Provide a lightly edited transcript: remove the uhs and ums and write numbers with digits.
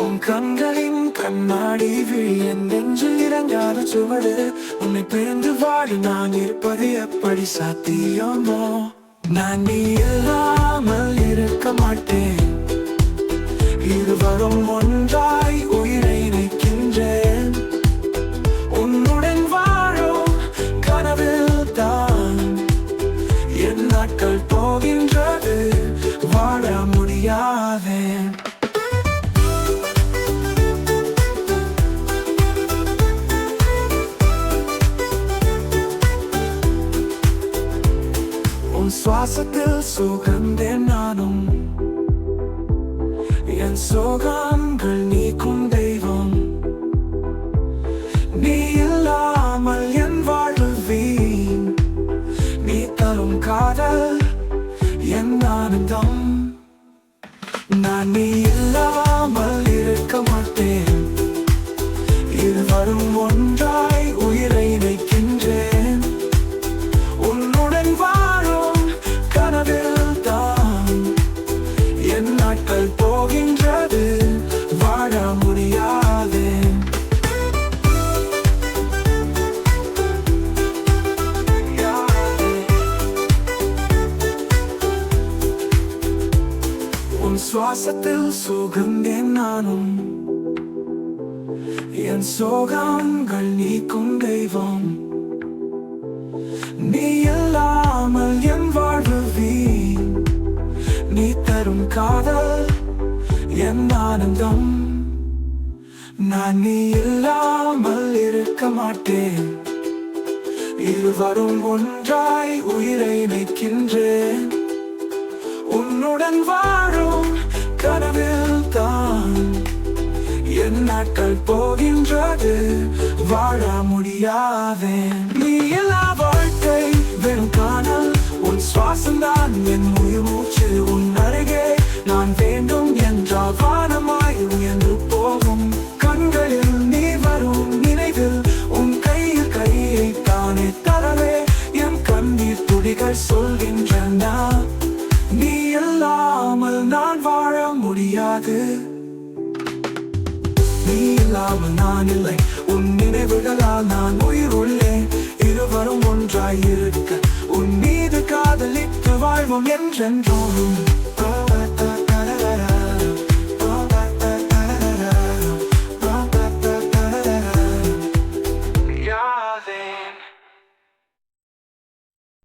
உன் கண்களின் கண்ணாடி விழி என் நெஞ்சில் இறங்காத சுவடு. உன்னை பிரிந்து வாடி நான் இருப்பது எப்படி சாத்தியமோ? நான் நீ இல்லாமல் இருக்க மாட்டேன். இருவரும் ஒன்றாய் உயிரை இணைக்கின்றேன். உன்னுடன் வாழும் கனவில் தான் என் நாட்கள் போகின்றது. வாழ முடியாதே. உன் சுவாசத்தில் சுகந்தேன் நானும். என் சோகங்கள் நீக்கும் தெய்வம். நீ இல்லாமல் என் வாழ்வு வீண். நீ தரும் காதல் என் ஆனந்தம். நான் நீ இல்லாமல் இருக்க மாட்டேன். இருவரும் ஒன்றாய் உயிரை இணைக்கின்றேன். உன்னுடன் வாழும் கனவில் தான் என் நாட்கள் போகின்றது. வாழ முடியாதே. உன் சுவாசத்தில் சுகந்தேன் நானும். என் சோகங்கள் நீக்கும் தெய்வம். நீ இல்லாமல் என் வாழ்வு வீண். நீ தரும் காதல் என் ஆனந்தம். நான் நீ இல்லாமல் இருக்க மாட்டேன். இருவரும் ஒன்றாய் உயிரை இணைக்கின்றேன். உன்னுடன் வாழும் கனவில் தான் என் நாட்கள் போகின்றது. வாழ முடியாதே. நீ எல்லா வாழ்க்கை வெறும் காணல். உன் சுவாசம்தான் என் உயிர் மூச்சு. உன் அருகே நான் வேண்டும் என்றால் வானமாய் உயர்ந்து போகும். கண்களில் நீ வரும் நினைவில் உன் கையில் கையை தானே தரவே என் கண்ணீர் துளிகள் சொல்கின்றன. நீ இல்லாமல் நான் வாழ முடியாது. நீ இல்லாமல் நான் இல்லை. உன் நினைவுகளால் நான் உயிர் உள்ளேன். இருவரும் ஒன்றாய் இருக்க உன் மீது காதலித்து வாழ்வோம் என்றென்றோம்.